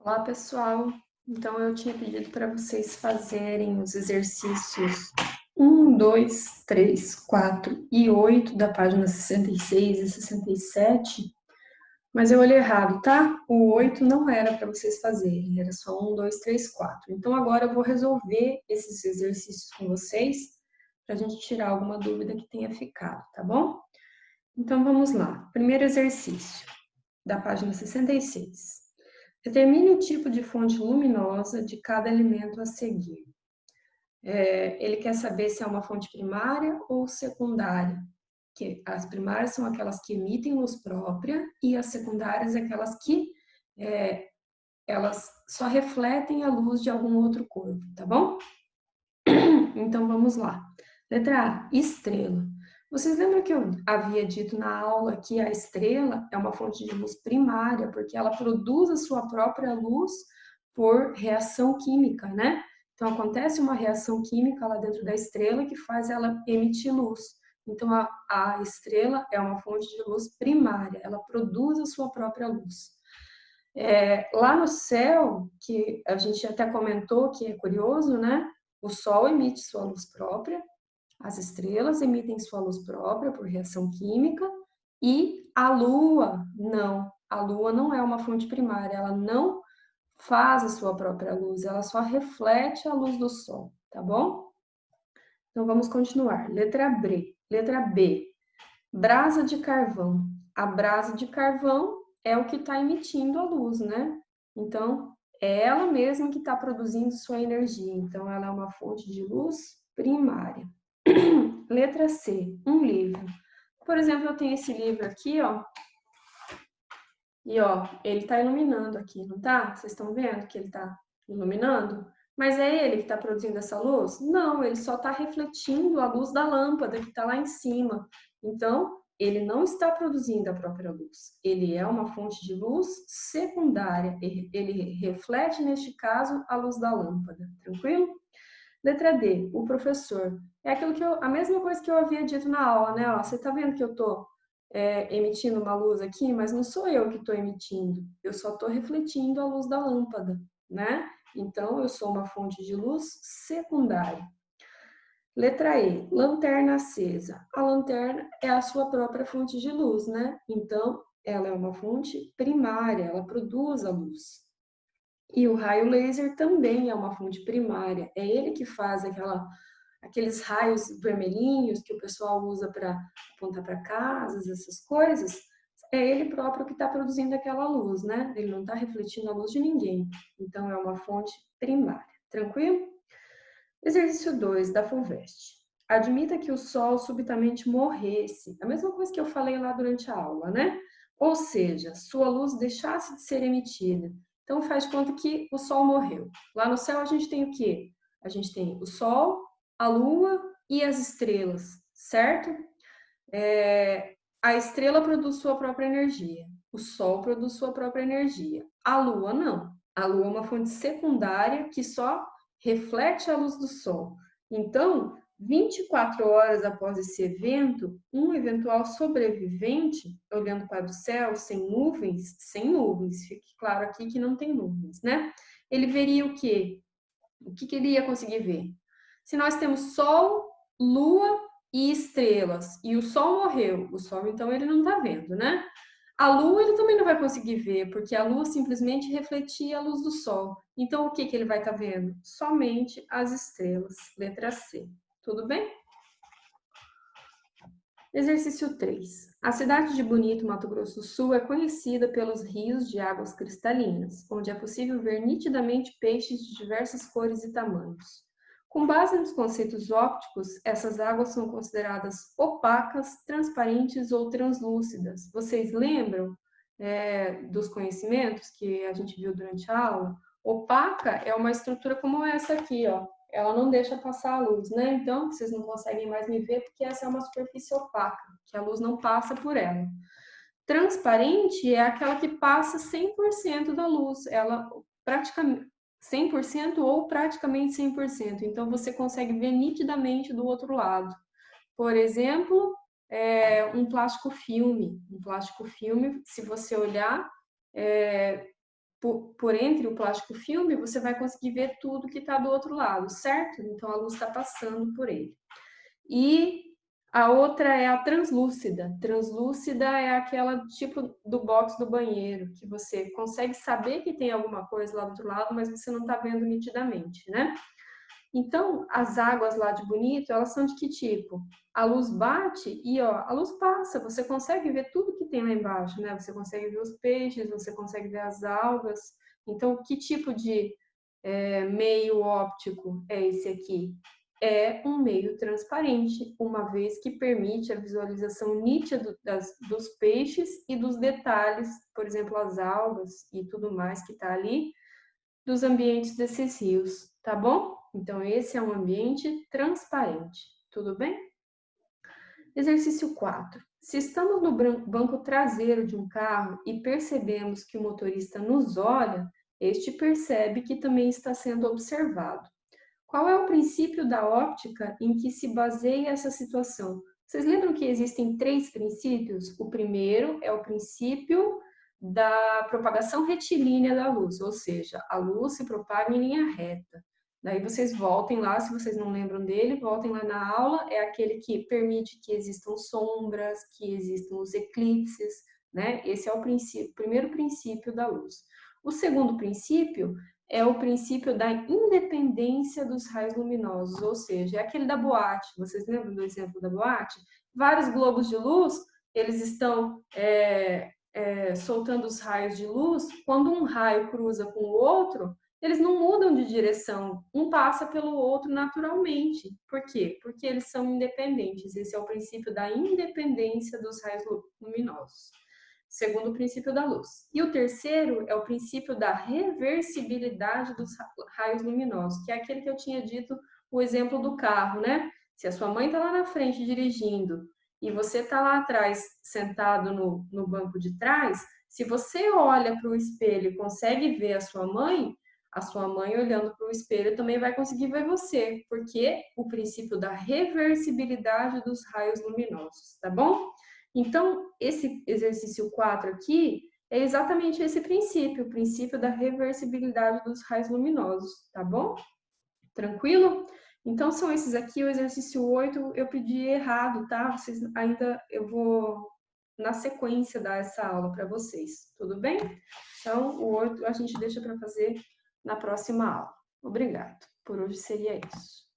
Olá, pessoal. Então, eu tinha pedido para vocês fazerem os exercícios 2, 3, 4 e 8 da página 66 e 67, mas eu olhei errado, tá? O 8 não era para vocês fazerem, era só 2, 3, 4. Então, agora eu vou resolver esses exercícios com vocês, para a gente tirar alguma dúvida que tenha ficado, tá bom? Então, vamos lá. Primeiro exercício, da página 66. Determine o tipo de fonte luminosa de cada elemento a seguir. Ele quer saber se é uma fonte primária ou secundária. Que as primárias são aquelas que emitem luz própria e as secundárias aquelas que elas só refletem a luz de algum outro corpo, tá bom? Então vamos lá. Letra A, estrela. Vocês lembram que eu havia dito na aula que a estrela é uma fonte de luz primária, porque ela produz a sua própria luz por reação química, né? Então acontece uma reação química lá dentro da estrela que faz ela emitir luz. Então a estrela é uma fonte de luz primária, ela produz a sua própria luz. Lá no céu, que a gente até comentou que é curioso, né? O Sol emite sua luz própria, as estrelas emitem sua luz própria por reação química e a Lua não. A Lua não é uma fonte primária, ela não faz a sua própria luz, ela só reflete a luz do Sol, tá bom? Então vamos continuar. Letra B. Letra B. Brasa de carvão. A brasa de carvão é o que está emitindo a luz, né? Então, é ela mesma que está produzindo sua energia. Então, ela é uma fonte de luz primária. Letra C, um livro. Por exemplo, eu tenho esse livro aqui, ó. E, ó, ele está iluminando aqui, não tá? Vocês estão vendo que ele está iluminando? Mas é ele que está produzindo essa luz? Não, ele só está refletindo a luz da lâmpada que está lá em cima. Então, ele não está produzindo a própria luz. Ele é uma fonte de luz secundária. Ele reflete, neste caso, a luz da lâmpada. Tranquilo? Letra D, o professor. É aquilo que a mesma coisa que eu havia dito na aula, né? Ó, você está vendo que eu estou emitindo uma luz aqui, mas não sou eu que estou emitindo, eu só estou refletindo a luz da lâmpada, né? Então, eu sou uma fonte de luz secundária. Letra E, lanterna acesa. A lanterna é a sua própria fonte de luz, né? Então, ela é uma fonte primária, ela produz a luz. E o raio laser também é uma fonte primária, é ele que faz aqueles raios vermelhinhos que o pessoal usa para apontar para casas, essas coisas, é ele próprio que está produzindo aquela luz, né? Ele não está refletindo a luz de ninguém. Então, é uma fonte primária. Tranquilo? Exercício 2 da FUVEST. Admita que o Sol subitamente morresse. A mesma coisa que eu falei lá durante a aula, né? Ou seja, sua luz deixasse de ser emitida. Então, faz de conta que o Sol morreu. Lá no céu a gente tem o quê? A gente tem o Sol, a Lua e as estrelas, certo? A estrela produz sua própria energia. O Sol produz sua própria energia. A Lua não. A Lua é uma fonte secundária que só reflete a luz do Sol. Então, 24 horas após esse evento, um eventual sobrevivente, olhando para o céu sem nuvens, fique claro aqui que não tem nuvens, né? Ele veria o quê? O que ele ia conseguir ver? Se nós temos Sol, Lua e estrelas, e o Sol morreu, o Sol então ele não está vendo, né? A Lua ele também não vai conseguir ver, porque a Lua simplesmente refletia a luz do Sol. Então o que ele vai estar vendo? Somente as estrelas. Letra C. Tudo bem? Exercício 3. A cidade de Bonito, Mato Grosso do Sul, é conhecida pelos rios de águas cristalinas, onde é possível ver nitidamente peixes de diversas cores e tamanhos. Com base nos conceitos ópticos, essas águas são consideradas opacas, transparentes ou translúcidas. Vocês lembram dos conhecimentos que a gente viu durante a aula? Opaca é uma estrutura como essa aqui, ó. Ela não deixa passar a luz, né? Então, vocês não conseguem mais me ver porque essa é uma superfície opaca, que a luz não passa por ela. Transparente é aquela que passa 100% da luz, ela praticamente 100% ou praticamente 100%. Então, você consegue ver nitidamente do outro lado. Por exemplo, um plástico filme. Um plástico filme, se você olhar, por entre o plástico filme, você vai conseguir ver tudo que está do outro lado, certo? Então, a luz está passando por ele. E a outra é a translúcida. Translúcida é aquela tipo do box do banheiro, que você consegue saber que tem alguma coisa lá do outro lado, mas você não está vendo nitidamente, né? Então, as águas lá de Bonito, elas são de que tipo? A luz bate e, ó, a luz passa, você consegue ver tudo que tem lá embaixo, né? Você consegue ver os peixes, você consegue ver as algas. Então, que tipo de meio óptico é esse aqui? É um meio transparente, uma vez que permite a visualização nítida dos peixes e dos detalhes, por exemplo, as algas e tudo mais que está ali, dos ambientes desses rios, tá bom? Então, esse é um ambiente transparente, tudo bem? Exercício 4. Se estamos no banco traseiro de um carro e percebemos que o motorista nos olha, este percebe que também está sendo observado. Qual é o princípio da óptica em que se baseia essa situação? Vocês lembram que existem 3 princípios? O primeiro é o princípio da propagação retilínea da luz, ou seja, a luz se propaga em linha reta. Daí vocês voltem lá, se vocês não lembram dele, voltem lá na aula, é aquele que permite que existam sombras, que existam os eclipses, né? Esse é o primeiro princípio da luz. O segundo princípio é o princípio da independência dos raios luminosos, ou seja, é aquele da boate. Vocês lembram do exemplo da boate? Vários globos de luz, eles estão soltando os raios de luz. Quando um raio cruza com o outro, eles não mudam de direção, um passa pelo outro naturalmente. Por quê? Porque eles são independentes. Esse é o princípio da independência dos raios luminosos, segundo o princípio da luz. E o terceiro é o princípio da reversibilidade dos raios luminosos, que é aquele que eu tinha dito, o exemplo do carro, né? Se a sua mãe está lá na frente dirigindo e você está lá atrás, sentado no banco de trás, se você olha para o espelho e consegue ver a sua mãe olhando para o espelho também vai conseguir ver você, porque o princípio da reversibilidade dos raios luminosos, tá bom? Então, esse exercício 4 aqui é exatamente esse princípio, o princípio da reversibilidade dos raios luminosos, tá bom? Tranquilo? Então, são esses aqui, o exercício 8 eu pedi errado, tá? Vocês ainda, eu vou, na sequência, dar essa aula para vocês, tudo bem? Então, o 8 a gente deixa para fazer na próxima aula. Obrigado. Por hoje seria isso.